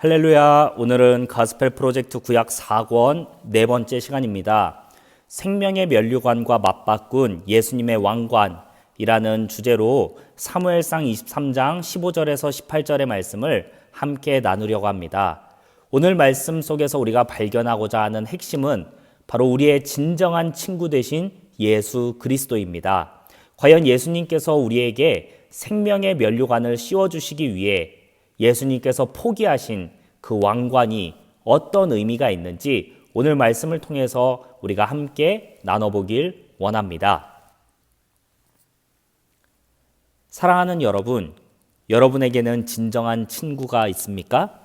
할렐루야. 오늘은 가스펠 프로젝트 구약 4권 네 번째 시간입니다. 생명의 면류관과 맞바꾼 예수님의 왕관이라는 주제로 사무엘상 23장 15절에서 18절의 말씀을 함께 나누려고 합니다. 오늘 말씀 속에서 우리가 발견하고자 하는 핵심은 바로 우리의 진정한 친구 되신 예수 그리스도입니다. 과연 예수님께서 우리에게 생명의 면류관을 씌워주시기 위해 예수님께서 포기하신 그 왕관이 어떤 의미가 있는지 오늘 말씀을 통해서 우리가 함께 나눠보길 원합니다. 사랑하는 여러분, 여러분에게는 진정한 친구가 있습니까?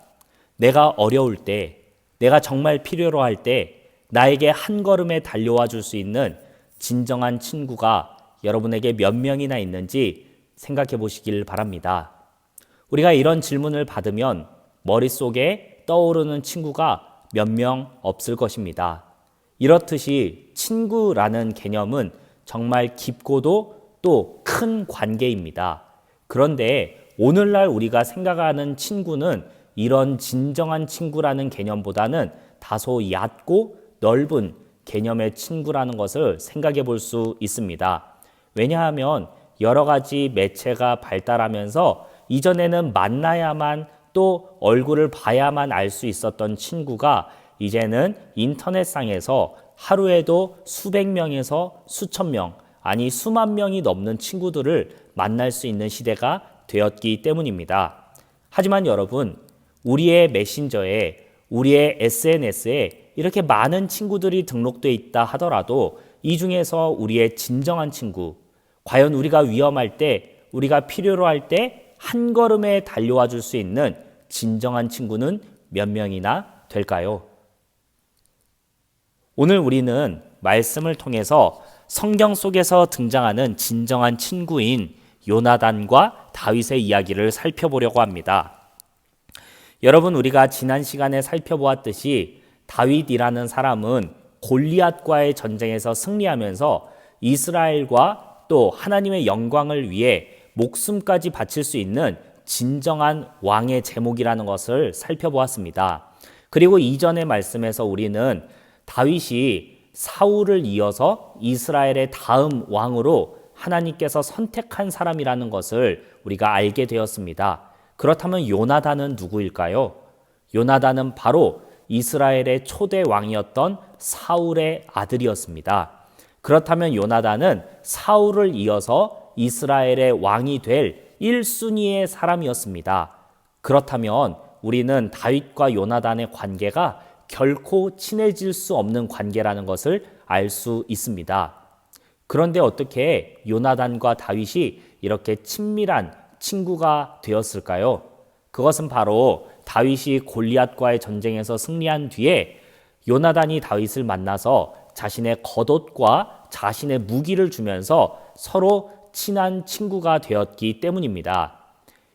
내가 어려울 때, 내가 정말 필요로 할 때 나에게 한 걸음에 달려와 줄 수 있는 진정한 친구가 여러분에게 몇 명이나 있는지 생각해 보시길 바랍니다. 우리가 이런 질문을 받으면 머릿속에 떠오르는 친구가 몇 명 없을 것입니다. 이렇듯이 친구라는 개념은 정말 깊고도 또 큰 관계입니다. 그런데 오늘날 우리가 생각하는 친구는 이런 진정한 친구라는 개념보다는 다소 얕고 넓은 개념의 친구라는 것을 생각해 볼 수 있습니다. 왜냐하면 여러 가지 매체가 발달하면서 이전에는 만나야만 또 얼굴을 봐야만 알 수 있었던 친구가 이제는 인터넷상에서 하루에도 수백 명에서 수천 명, 아니 수만 명이 넘는 친구들을 만날 수 있는 시대가 되었기 때문입니다. 하지만 여러분, 우리의 메신저에, 우리의 SNS에 이렇게 많은 친구들이 등록되어 있다 하더라도 이 중에서 우리의 진정한 친구, 과연 우리가 위험할 때, 우리가 필요로 할 때 한 걸음에 달려와 줄 수 있는 진정한 친구는 몇 명이나 될까요? 오늘 우리는 말씀을 통해서 성경 속에서 등장하는 진정한 친구인 요나단과 다윗의 이야기를 살펴보려고 합니다. 여러분, 우리가 지난 시간에 살펴보았듯이 다윗이라는 사람은 골리앗과의 전쟁에서 승리하면서 이스라엘과 또 하나님의 영광을 위해 목숨까지 바칠 수 있는 진정한 왕의 제목이라는 것을 살펴보았습니다. 그리고 이전의 말씀에서 우리는 다윗이 사울을 이어서 이스라엘의 다음 왕으로 하나님께서 선택한 사람이라는 것을 우리가 알게 되었습니다. 그렇다면 요나단은 누구일까요? 요나단은 바로 이스라엘의 초대 왕이었던 사울의 아들이었습니다. 그렇다면 요나단은 사울을 이어서 이스라엘의 왕이 될 1순위의 사람이었습니다. 그렇다면 우리는 다윗과 요나단의 관계가 결코 친해질 수 없는 관계라는 것을 알 수 있습니다. 그런데 어떻게 요나단과 다윗이 이렇게 친밀한 친구가 되었을까요? 그것은 바로 다윗이 골리앗과의 전쟁에서 승리한 뒤에 요나단이 다윗을 만나서 자신의 겉옷과 자신의 무기를 주면서 서로 친한 친구가 되었기 때문입니다.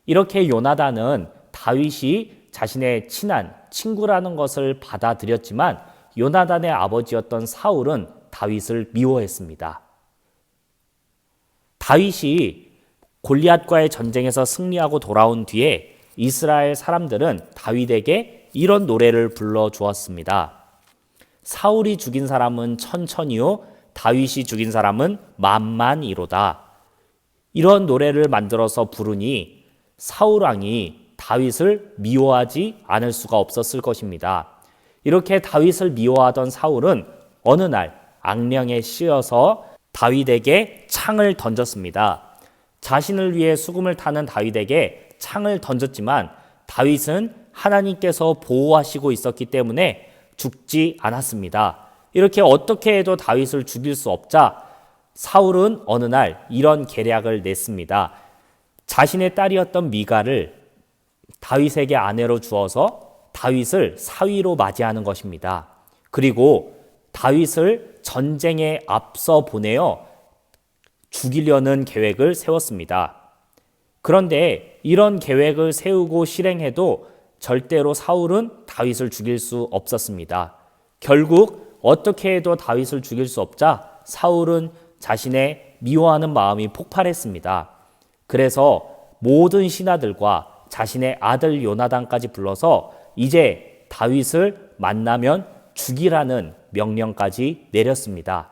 이렇게 요나단은 다윗이 자신의 친한 친구라는 것을 받아들였지만 요나단의 아버지였던 사울은 다윗을 미워했습니다. 다윗이 골리앗과의 전쟁에서 승리하고 돌아온 뒤에 이스라엘 사람들은 다윗에게 이런 노래를 불러주었습니다. 사울이 죽인 사람은 천천히요, 다윗이 죽인 사람은 만만이로다. 이런 노래를 만들어서 부르니 사울 왕이 다윗을 미워하지 않을 수가 없었을 것입니다. 이렇게 다윗을 미워하던 사울은 어느 날 악령에 씌어서 다윗에게 창을 던졌습니다. 자신을 위해 수금을 타는 다윗에게 창을 던졌지만 다윗은 하나님께서 보호하시고 있었기 때문에 죽지 않았습니다. 이렇게 어떻게 해도 다윗을 죽일 수 없자 사울은 어느 날 이런 계략을 냈습니다. 자신의 딸이었던 미갈을 다윗에게 아내로 주어서 다윗을 사위로 맞이하는 것입니다. 그리고 다윗을 전쟁에 앞서 보내어 죽이려는 계획을 세웠습니다. 그런데 이런 계획을 세우고 실행해도 절대로 사울은 다윗을 죽일 수 없었습니다. 결국 어떻게 해도 다윗을 죽일 수 없자 사울은 자신의 미워하는 마음이 폭발했습니다. 그래서 모든 신하들과 자신의 아들 요나단까지 불러서 이제 다윗을 만나면 죽이라는 명령까지 내렸습니다.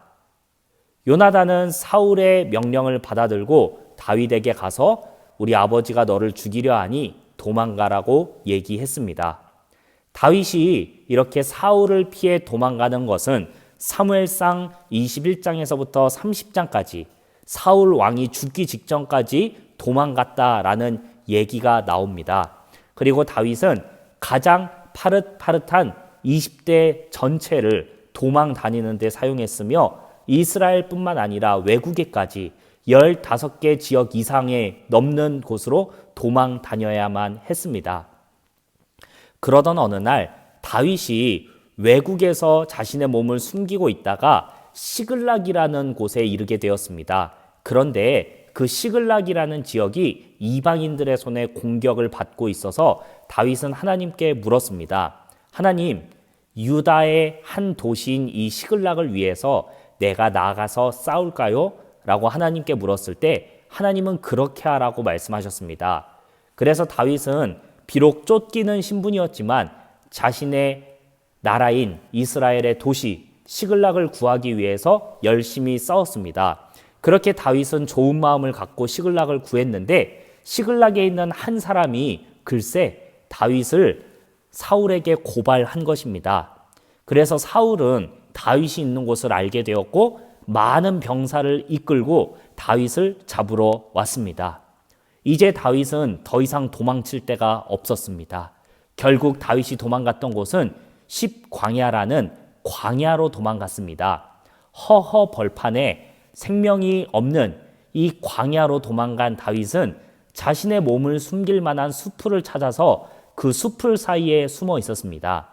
요나단은 사울의 명령을 받아들고 다윗에게 가서 우리 아버지가 너를 죽이려 하니 도망가라고 얘기했습니다. 다윗이 이렇게 사울을 피해 도망가는 것은 사무엘상 21장에서부터 30장까지 사울 왕이 죽기 직전까지 도망갔다라는 얘기가 나옵니다. 그리고 다윗은 가장 파릇파릇한 20대 전체를 도망 다니는 데 사용했으며 이스라엘뿐만 아니라 외국에까지 15개 지역 이상에 넘는 곳으로 도망 다녀야만 했습니다. 그러던 어느 날 다윗이 외국에서 자신의 몸을 숨기고 있다가 시글락이라는 곳에 이르게 되었습니다. 그런데 그 시글락이라는 지역이 이방인들의 손에 공격을 받고 있어서 다윗은 하나님께 물었습니다. 하나님, 유다의 한 도시인 이 시글락을 위해서 내가 나가서 싸울까요? 라고 하나님께 물었을 때 하나님은 그렇게 하라고 말씀하셨습니다. 그래서 다윗은 비록 쫓기는 신분이었지만 자신의 나라인 이스라엘의 도시 시글락을 구하기 위해서 열심히 싸웠습니다. 그렇게 다윗은 좋은 마음을 갖고 시글락을 구했는데 시글락에 있는 한 사람이 글쎄 다윗을 사울에게 고발한 것입니다. 그래서 사울은 다윗이 있는 곳을 알게 되었고 많은 병사를 이끌고 다윗을 잡으러 왔습니다. 이제 다윗은 더 이상 도망칠 데가 없었습니다. 결국 다윗이 도망갔던 곳은 십광야라는 광야로 도망갔습니다. 허허 벌판에 생명이 없는 이 광야로 도망간 다윗은 자신의 몸을 숨길 만한 수풀을 찾아서 그 수풀 사이에 숨어 있었습니다.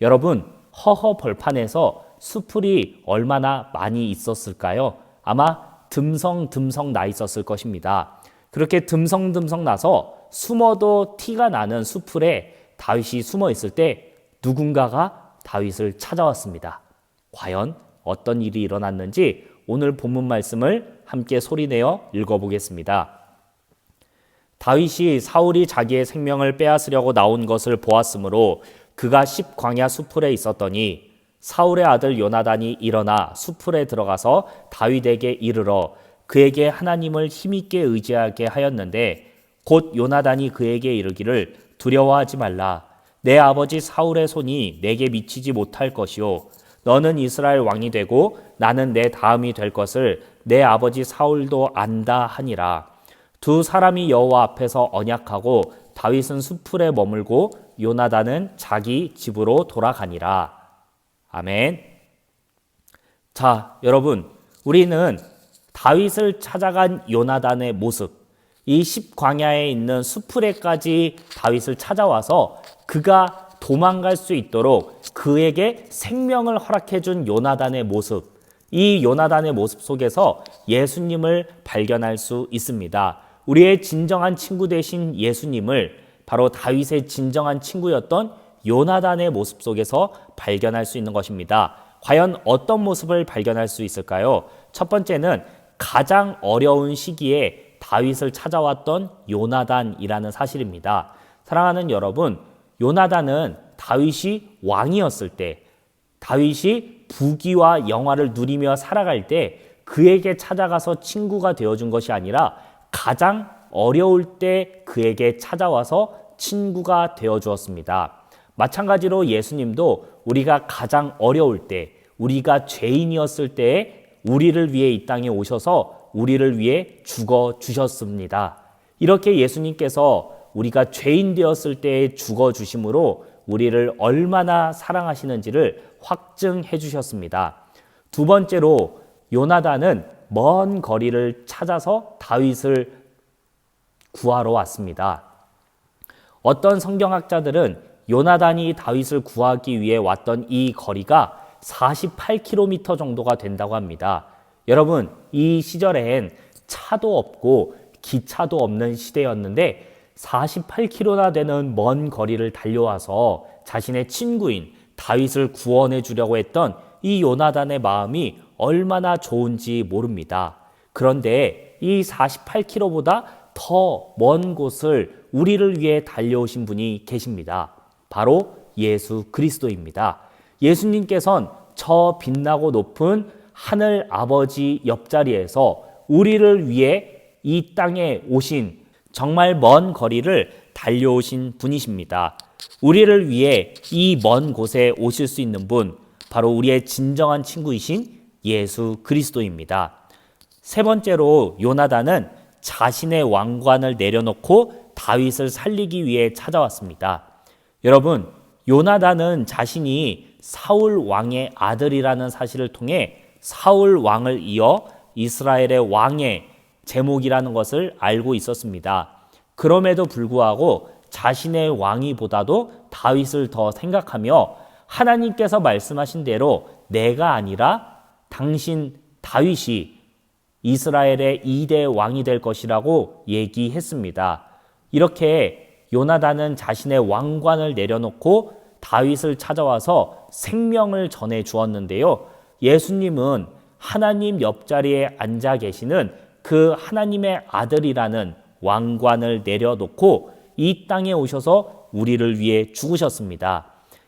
여러분, 허허 벌판에서 수풀이 얼마나 많이 있었을까요? 아마 듬성듬성 나 있었을 것입니다. 그렇게 듬성듬성 나서 숨어도 티가 나는 수풀에 다윗이 숨어 있을 때 누군가가 다윗을 찾아왔습니다. 과연 어떤 일이 일어났는지 오늘 본문 말씀을 함께 소리내어 읽어보겠습니다. 다윗이 사울이 자기의 생명을 빼앗으려고 나온 것을 보았으므로 그가 십광야 수풀에 있었더니 사울의 아들 요나단이 일어나 수풀에 들어가서 다윗에게 이르러 그에게 하나님을 힘있게 의지하게 하였는데 곧 요나단이 그에게 이르기를 두려워하지 말라. 내 아버지 사울의 손이 내게 미치지 못할 것이요 너는 이스라엘 왕이 되고 나는 내 다음이 될 것을 내 아버지 사울도 안다 하니라. 두 사람이 여호와 앞에서 언약하고 다윗은 수풀에 머물고 요나단은 자기 집으로 돌아가니라. 아멘. 자, 여러분, 우리는 다윗을 찾아간 요나단의 모습, 이 십광야에 있는 수풀에까지 다윗을 찾아와서 그가 도망갈 수 있도록 그에게 생명을 허락해 준 요나단의 모습, 이 요나단의 모습 속에서 예수님을 발견할 수 있습니다. 우리의 진정한 친구 되신 예수님을 바로 다윗의 진정한 친구였던 요나단의 모습 속에서 발견할 수 있는 것입니다. 과연 어떤 모습을 발견할 수 있을까요? 첫 번째는 가장 어려운 시기에 다윗을 찾아왔던 요나단이라는 사실입니다. 사랑하는 여러분, 요나단은 다윗이 왕이었을 때, 다윗이 부귀와 영화를 누리며 살아갈 때 그에게 찾아가서 친구가 되어준 것이 아니라 가장 어려울 때 그에게 찾아와서 친구가 되어주었습니다. 마찬가지로 예수님도 우리가 가장 어려울 때, 우리가 죄인이었을 때에 우리를 위해 이 땅에 오셔서 우리를 위해 죽어주셨습니다. 이렇게 예수님께서 우리가 죄인 되었을 때에 죽어주심으로 우리를 얼마나 사랑하시는지를 확증해 주셨습니다. 두 번째로 요나단은 먼 거리를 찾아서 다윗을 구하러 왔습니다. 어떤 성경학자들은 요나단이 다윗을 구하기 위해 왔던 이 거리가 48km 정도가 된다고 합니다. 여러분, 이 시절엔 차도 없고 기차도 없는 시대였는데 48km나 되는 먼 거리를 달려와서 자신의 친구인 다윗을 구원해 주려고 했던 이 요나단의 마음이 얼마나 좋은지 모릅니다. 그런데 이 48km보다 더 먼 곳을 우리를 위해 달려오신 분이 계십니다. 바로 예수 그리스도입니다. 예수님께서는 저 빛나고 높은 하늘 아버지 옆자리에서 우리를 위해 이 땅에 오신 정말 먼 거리를 달려오신 분이십니다. 우리를 위해 이 먼 곳에 오실 수 있는 분, 바로 우리의 진정한 친구이신 예수 그리스도입니다. 세 번째로 요나단은 자신의 왕관을 내려놓고 다윗을 살리기 위해 찾아왔습니다. 여러분, 요나단은 자신이 사울 왕의 아들이라는 사실을 통해 사울 왕을 이어 이스라엘의 왕의 제목이라는 것을 알고 있었습니다. 그럼에도 불구하고 자신의 왕위보다도 다윗을 더 생각하며 하나님께서 말씀하신 대로 내가 아니라 당신 다윗이 이스라엘의 2대 왕이 될 것이라고 얘기했습니다. 이렇게 요나단은 자신의 왕관을 내려놓고 다윗을 찾아와서 생명을 전해 주었는데요. 예수님은 하나님 옆자리에 앉아 계시는 그 하나님의 아들이라는 왕관을 내려놓고 이 땅에 오셔서 우리를 위해 죽으셨습니다.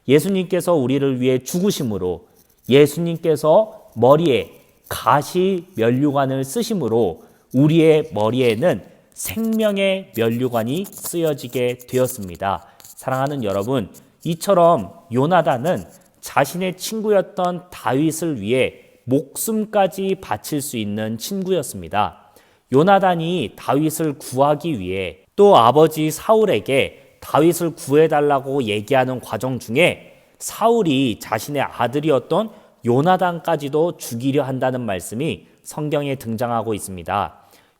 예수님께서 우리를 위해 죽으심으로, 예수님께서 머리에 가시 면류관을 쓰심으로 우리의 머리에는 생명의 면류관이 쓰여지게 되었습니다. 사랑하는 여러분, 이처럼 요나단은 자신의 친구였던 다윗을 위해 목숨까지 바칠 수 있는 친구였습니다. 요나단이 다윗을 구하기 위해 또 아버지 사울에게 다윗을 구해달라고 얘기하는 과정 중에 사울이 자신의 아들이었던 요나단까지도 죽이려 한다는 말씀이 성경에 등장하고 있습니다.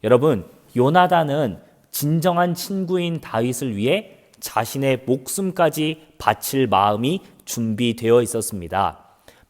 여러분, 요나단은 진정한 친구인 다윗을 위해 자신의 목숨까지 바칠 마음이 준비되어 있었습니다.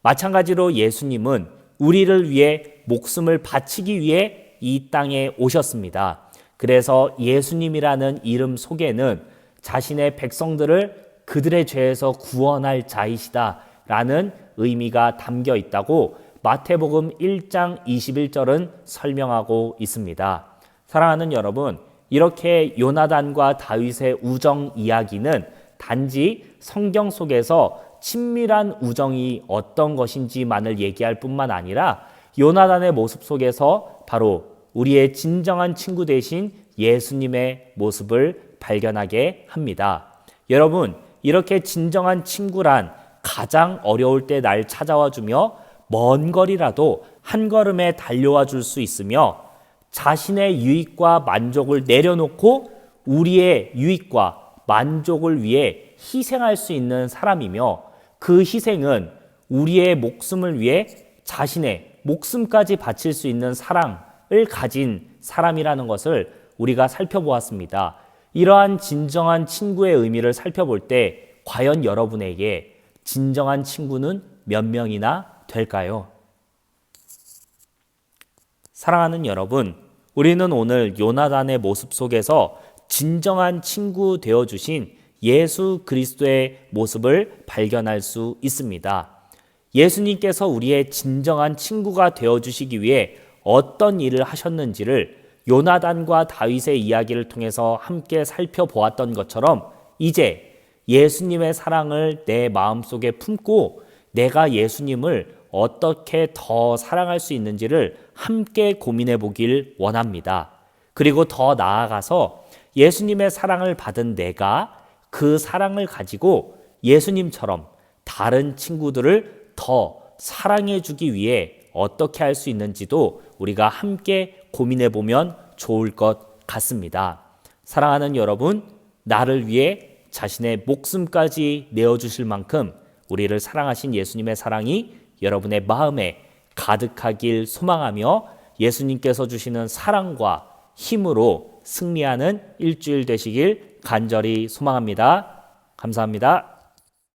마찬가지로 예수님은 우리를 위해 목숨을 바치기 위해 이 땅에 오셨습니다. 그래서 예수님이라는 이름 속에는 자신의 백성들을 그들의 죄에서 구원할 자이시다 라는 의미가 담겨 있다고 마태복음 1장 21절은 설명하고 있습니다. 사랑하는 여러분, 이렇게 요나단과 다윗의 우정 이야기는 단지 성경 속에서 친밀한 우정이 어떤 것인지만을 얘기할 뿐만 아니라 요나단의 모습 속에서 바로 우리의 진정한 친구 되신 예수님의 모습을 발견하게 합니다. 여러분, 이렇게 진정한 친구란 가장 어려울 때 날 찾아와 주며 먼 거리라도 한 걸음에 달려와 줄 수 있으며 자신의 유익과 만족을 내려놓고 우리의 유익과 만족을 위해 희생할 수 있는 사람이며 그 희생은 우리의 목숨을 위해 자신의 목숨까지 바칠 수 있는 사랑을 가진 사람이라는 것을 우리가 살펴보았습니다. 이러한 진정한 친구의 의미를 살펴볼 때 과연 여러분에게 진정한 친구는 몇 명이나 될까요? 사랑하는 여러분, 우리는 오늘 요나단의 모습 속에서 진정한 친구 되어주신 예수 그리스도의 모습을 발견할 수 있습니다. 예수님께서 우리의 진정한 친구가 되어주시기 위해 어떤 일을 하셨는지를 요나단과 다윗의 이야기를 통해서 함께 살펴보았던 것처럼 이제 예수님의 사랑을 내 마음속에 품고 내가 예수님을 어떻게 더 사랑할 수 있는지를 함께 고민해 보길 원합니다. 그리고 더 나아가서 예수님의 사랑을 받은 내가 그 사랑을 가지고 예수님처럼 다른 친구들을 더 사랑해 주기 위해 어떻게 할 수 있는지도 우리가 함께 고민해 보면 좋을 것 같습니다. 사랑하는 여러분, 나를 위해 자신의 목숨까지 내어주실 만큼 우리를 사랑하신 예수님의 사랑이 여러분의 마음에 가득하길 소망하며 예수님께서 주시는 사랑과 힘으로 승리하는 일주일 되시길 간절히 소망합니다. 감사합니다.